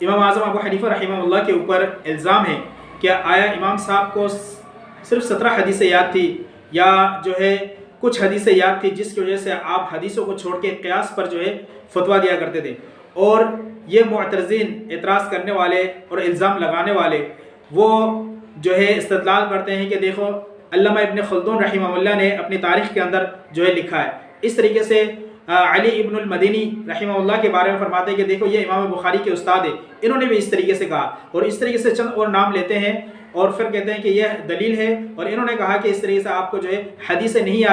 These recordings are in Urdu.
امام اعظم ابو حنیفہ رحمہ اللہ کے اوپر الزام ہے کہ آیا امام صاحب کو صرف 17 حدیثیں یاد تھی یا جو ہے کچھ حدیثیں یاد تھی جس کی وجہ سے آپ حدیثوں کو چھوڑ کے قیاس پر جو ہے فتویٰ دیا کرتے تھے. اور یہ معترضین، اعتراض کرنے والے اور الزام لگانے والے، وہ جو ہے استدلال کرتے ہیں کہ دیکھو علامہ ابن خلدون رحمہ اللہ نے اپنی تاریخ کے اندر جو ہے لکھا ہے. اس طریقے سے علی ابن المدینی رحمہ اللہ کے بارے میں فرماتے ہیں کہ دیکھو یہ امام بخاری کے استاد ہیں، انہوں نے بھی اس طریقے سے کہا، اور اس طریقے سے چند اور نام لیتے ہیں اور پھر کہتے ہیں کہ یہ دلیل ہے. اور انہوں نے کہا کہ اس طریقے سے آپ کو جو ہے حدیثیں نہیں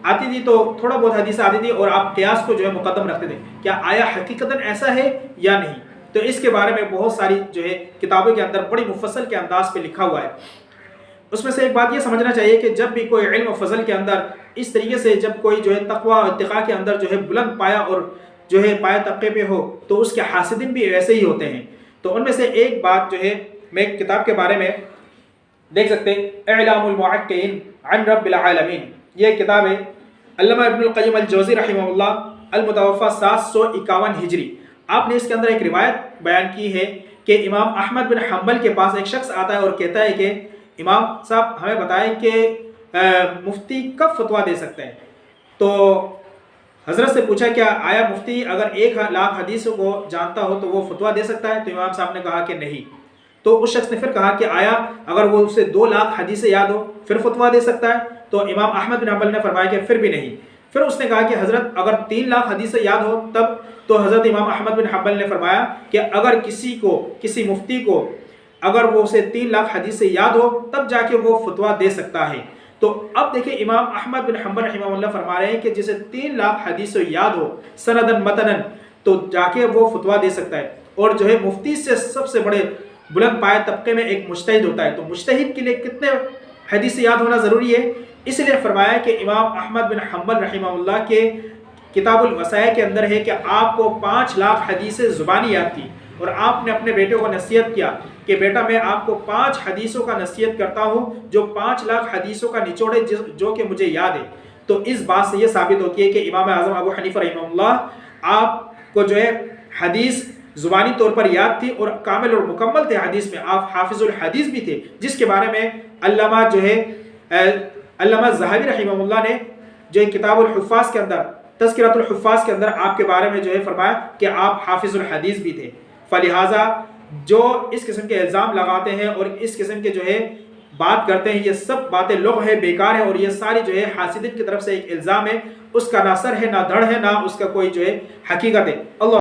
آتی تھی تو تھوڑا بہت حدیثیں آتی تھی اور آپ قیاس کو جو ہے مقدم رکھتے تھے. کیا آیا حقیقتاً ایسا ہے یا نہیں؟ تو اس کے بارے میں بہت ساری جو ہے کتابوں کے اندر بڑی مفصل کے انداز پہ لکھا ہوا ہے. اس میں سے ایک بات یہ سمجھنا چاہیے کہ جب بھی کوئی علم و فضل کے اندر اس طریقے سے جب کوئی جو ہے تقوی و اتقاء کے اندر جو ہے بلند پایا اور جو ہے پایا طبقے پہ ہو تو اس کے حاسدین بھی ویسے ہی ہوتے ہیں. تو ان میں سے ایک بات جو ہے میں ایک کتاب کے بارے میں دیکھ سکتے ہیں، اعلام الموقعین عن رب العالمین، یہ کتاب ہے علامہ ابن القیم الجوزی رحمہ اللہ، المتوفی 751 ہجری. آپ نے اس کے اندر ایک روایت بیان کی ہے کہ امام احمد بن حنبل کے پاس ایک شخص آتا ہے اور کہتا ہے کہ امام صاحب ہمیں بتائیں کہ مفتی کب فتویٰ دے سکتے ہیں. تو حضرت سے پوچھا کیا آیا مفتی اگر 1,00,000 حدیثوں کو جانتا ہو تو وہ فتویٰ دے سکتا ہے؟ تو امام صاحب نے کہا کہ نہیں. تو اس شخص نے پھر کہا کہ آیا اگر وہ اسے 2,00,000 حدیثیں یاد ہو پھر فتویٰ دے سکتا ہے؟ تو امام احمد بن حنبل نے فرمایا کہ پھر بھی نہیں. پھر اس نے کہا کہ حضرت اگر 3,00,000 حدیثیں یاد ہو تب؟ تو حضرت امام احمد بن حنبل نے فرمایا کہ اگر کسی مفتی کو اگر وہ اسے 3,00,000 حدیثیں یاد ہو تب جا کے وہ فتویٰ دے سکتا ہے. تو اب دیکھیں امام احمد بن حنبل رحمہ اللہ فرما رہے ہیں کہ جسے 3,00,000 حدیثیں یاد ہو سندن متنن تو جا کے وہ فتویٰ دے سکتا ہے. اور جو ہے مفتی سے سب سے بڑے بلند پائے طبقے میں ایک مجتہد ہوتا ہے، تو مجتہد کے لیے کتنے حدیثیں یاد ہونا ضروری ہے؟ اس لیے فرمایا کہ امام احمد بن حنبل رحمہ اللہ کے کتاب الوصایا کے اندر ہے کہ آپ کو 5,00,000 حدیثیں زبانی یاد تھی اور آپ نے اپنے بیٹے کو نصیحت کیا کہ بیٹا میں آپ کو 5 حدیثوں کا نصیحت کرتا ہوں جو 5,00,000 حدیثوں کا نچوڑ ہے جو کہ مجھے یاد ہے. تو اس بات سے یہ ثابت ہوتی ہے کہ امام اعظم ابو حنیفہ رحمہ اللہ آپ کو جو ہے حدیث زبانی طور پر یاد تھی اور کامل اور مکمل تھے حدیث میں، آپ حافظ الحدیث بھی تھے، جس کے بارے میں علامہ جو ہے علامہ ذہبی رحمہ اللہ نے جو کتاب الحفاظ کے اندر تذکرۃ الحفاظ کے اندر آپ کے بارے میں جو ہے فرمایا کہ آپ حافظ الحدیث بھی تھے. فلہٰذا جو اس قسم کے الزام لگاتے ہیں اور اس قسم کے جو ہے بات کرتے ہیں یہ سب باتیں لغو ہے، بیکار ہے، اور یہ ساری جو ہے حاسدین کی طرف سے ایک الزام ہے، اس کا نہ سر ہے نہ دھڑ ہے نہ اس کا کوئی جو ہے حقیقت ہے. اللہ